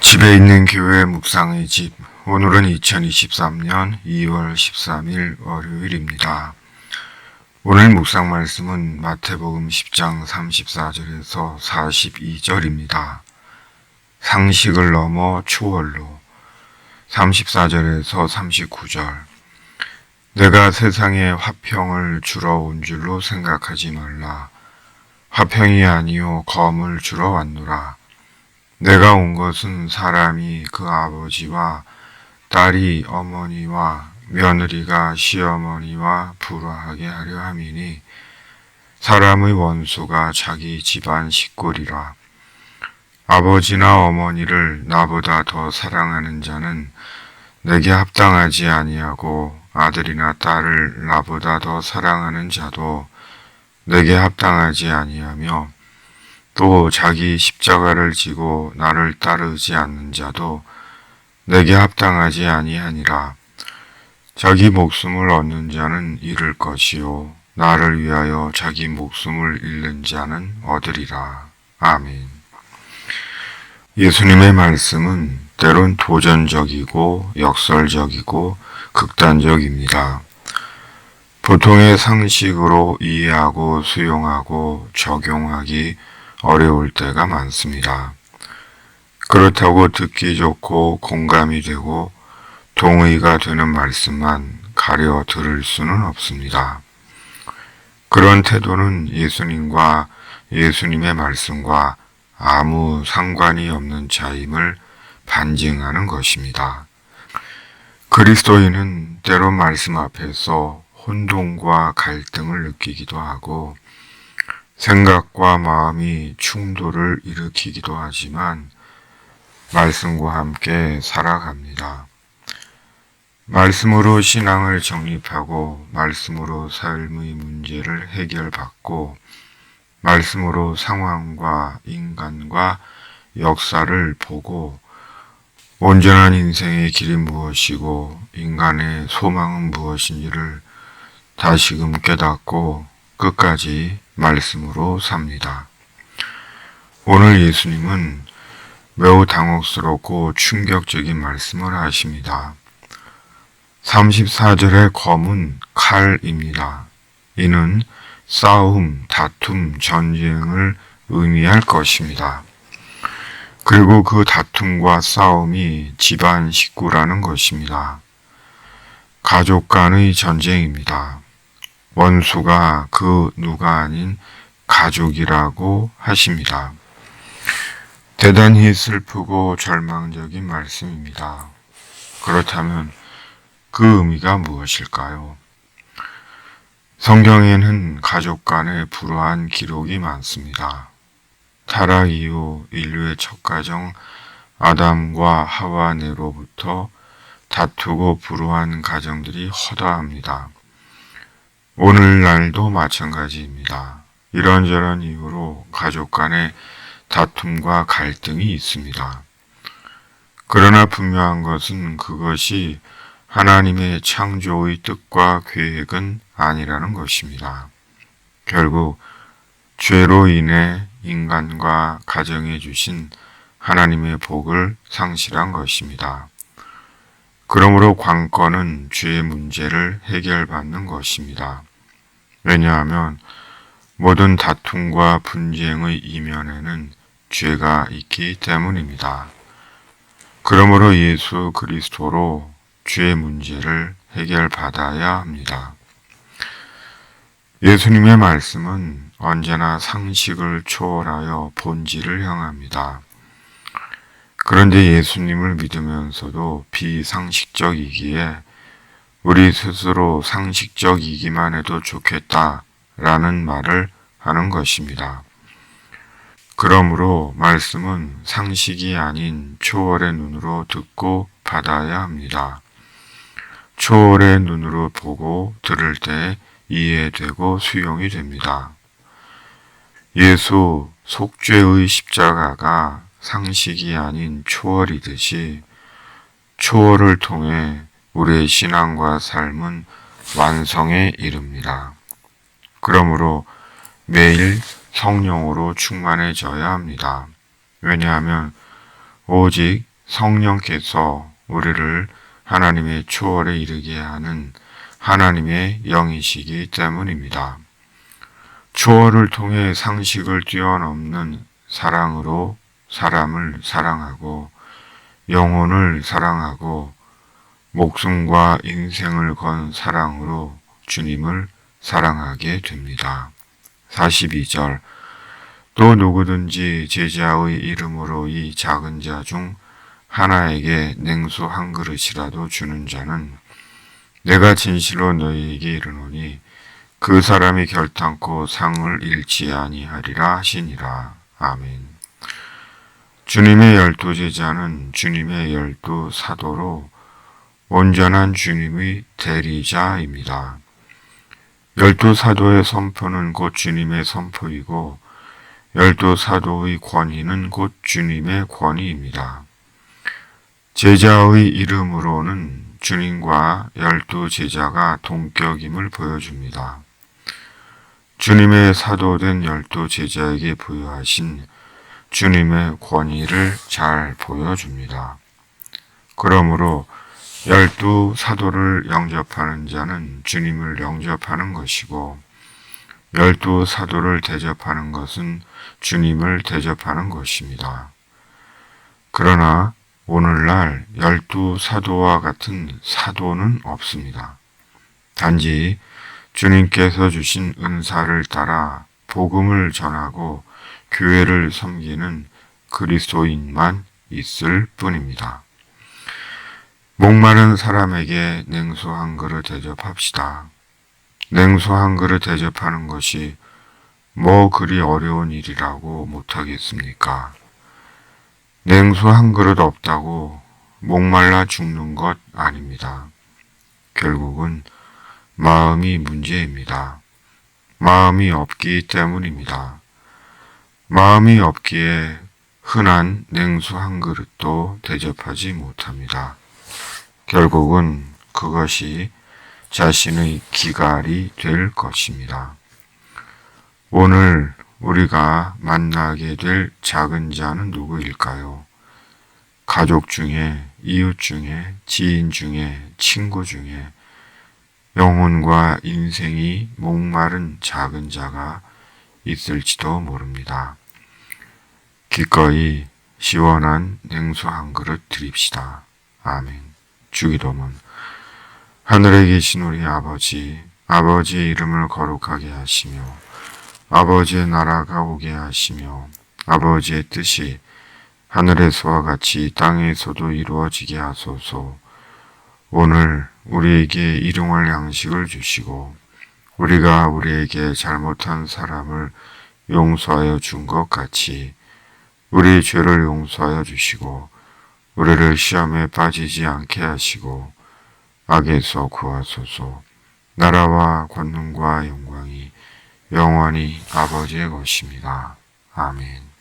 집에 있는 교회 묵상의 집. 오늘은 2023년 2월 13일 월요일입니다. 오늘 묵상 말씀은 마태복음 10장 34절에서 42절입니다. 상식을 넘어 초월로. 34절에서 39절. 내가 세상에 화평을 주러 온 줄로 생각하지 말라. 화평이 아니요 검을 주러 왔노라. 내가 온 것은 사람이 그 아버지와 딸이 어머니와 며느리가 시어머니와 불화하게 하려 함이니 사람의 원수가 자기 집안 식구리라. 아버지나 어머니를 나보다 더 사랑하는 자는 내게 합당하지 아니하고 아들이나 딸을 나보다 더 사랑하는 자도 내게 합당하지 아니하며 또 자기 십자가를 지고 나를 따르지 않는 자도 내게 합당하지 아니하니라. 자기 목숨을 얻는 자는 잃을 것이요 나를 위하여 자기 목숨을 잃는 자는 얻으리라. 아멘. 예수님의 말씀은 때론 도전적이고 역설적이고 극단적입니다. 보통의 상식으로 이해하고 수용하고 적용하기 어려울 때가 많습니다. 그렇다고 듣기 좋고 공감이 되고 동의가 되는 말씀만 가려 들을 수는 없습니다. 그런 태도는 예수님과 예수님의 말씀과 아무 상관이 없는 자임을 반증하는 것입니다. 그리스도인은 때론 말씀 앞에서 혼동과 갈등을 느끼기도 하고 생각과 마음이 충돌을 일으키기도 하지만 말씀과 함께 살아갑니다. 말씀으로 신앙을 정립하고 말씀으로 삶의 문제를 해결받고 말씀으로 상황과 인간과 역사를 보고 온전한 인생의 길이 무엇이고 인간의 소망은 무엇인지를 다시금 깨닫고 끝까지 말씀으로 삽니다. 오늘 예수님은 매우 당혹스럽고 충격적인 말씀을 하십니다. 34절의 검은 칼입니다. 이는 싸움, 다툼, 전쟁을 의미할 것입니다. 그리고 그 다툼과 싸움이 집안 식구라는 것입니다. 가족 간의 전쟁입니다. 원수가 그 누가 아닌 가족이라고 하십니다. 대단히 슬프고 절망적인 말씀입니다. 그렇다면 그 의미가 무엇일까요? 성경에는 가족 간의 불화한 기록이 많습니다. 타락 이후 인류의 첫 가정 아담과 하와네로부터 다투고 불화한 가정들이 허다합니다. 오늘날도 마찬가지입니다. 이런저런 이유로 가족 간의 다툼과 갈등이 있습니다. 그러나 분명한 것은 그것이 하나님의 창조의 뜻과 계획은 아니라는 것입니다. 결국 죄로 인해 인간과 가정에 주신 하나님의 복을 상실한 것입니다. 그러므로 관건은 죄의 문제를 해결받는 것입니다. 왜냐하면 모든 다툼과 분쟁의 이면에는 죄가 있기 때문입니다. 그러므로 예수 그리스도로 죄의 문제를 해결받아야 합니다. 예수님의 말씀은 언제나 상식을 초월하여 본질을 향합니다. 그런데 예수님을 믿으면서도 비상식적이기에 우리 스스로 상식적이기만 해도 좋겠다라는 말을 하는 것입니다. 그러므로 말씀은 상식이 아닌 초월의 눈으로 듣고 받아야 합니다. 초월의 눈으로 보고 들을 때 이해되고 수용이 됩니다. 예수 속죄의 십자가가 상식이 아닌 초월이듯이 초월을 통해 우리의 신앙과 삶은 완성에 이릅니다. 그러므로 매일 성령으로 충만해져야 합니다. 왜냐하면 오직 성령께서 우리를 하나님의 초월에 이르게 하는 하나님의 영이시기 때문입니다. 초월을 통해 상식을 뛰어넘는 사랑으로 사람을 사랑하고 영혼을 사랑하고 목숨과 인생을 건 사랑으로 주님을 사랑하게 됩니다. 42절 또 누구든지 제자의 이름으로 이 작은 자 중 하나에게 냉수 한 그릇이라도 주는 자는 내가 진실로 너희에게 이르노니 그 사람이 결탄코 상을 잃지 아니하리라 하시니라. 아멘. 주님의 12제자는 주님의 12사도로 온전한 주님의 대리자입니다. 12사도의 선포는 곧 주님의 선포이고 12사도의 권위는 곧 주님의 권위입니다. 제자의 이름으로는 주님과 12제자가 동격임을 보여줍니다. 주님의 사도된 12제자에게 부여하신 주님의 권위를 잘 보여줍니다. 그러므로 12사도를 영접하는 자는 주님을 영접하는 것이고 12사도를 대접하는 것은 주님을 대접하는 것입니다. 그러나 오늘날 12사도와 같은 사도는 없습니다. 단지 주님께서 주신 은사를 따라 복음을 전하고 교회를 섬기는 그리스도인만 있을 뿐입니다. 목마른 사람에게 냉수 한 그릇 대접합시다. 냉수 한 그릇 대접하는 것이 뭐 그리 어려운 일이라고 못하겠습니까? 냉수 한 그릇 없다고 목말라 죽는 것 아닙니다. 결국은 마음이 문제입니다. 마음이 없기 때문입니다. 마음이 없기에 흔한 냉수 한 그릇도 대접하지 못합니다. 결국은 그것이 자신의 기갈이 될 것입니다. 오늘 우리가 만나게 될 작은 자는 누구일까요? 가족 중에, 이웃 중에, 지인 중에, 친구 중에 영혼과 인생이 목마른 작은 자가 있을지도 모릅니다. 기꺼이 시원한 냉수 한 그릇 드립시다. 아멘. 주기도문. 하늘에 계신 우리 아버지, 아버지의 이름을 거룩하게 하시며 아버지의 나라가 오게 하시며 아버지의 뜻이 하늘에서와 같이 땅에서도 이루어지게 하소서. 오늘 우리에게 일용할 양식을 주시고 우리가 우리에게 잘못한 사람을 용서하여 준 것 같이 우리의 죄를 용서하여 주시고 우리를 시험에 빠지지 않게 하시고 악에서 구하소서. 나라와 권능과 영광이 영원히 아버지의 것입니다. 아멘.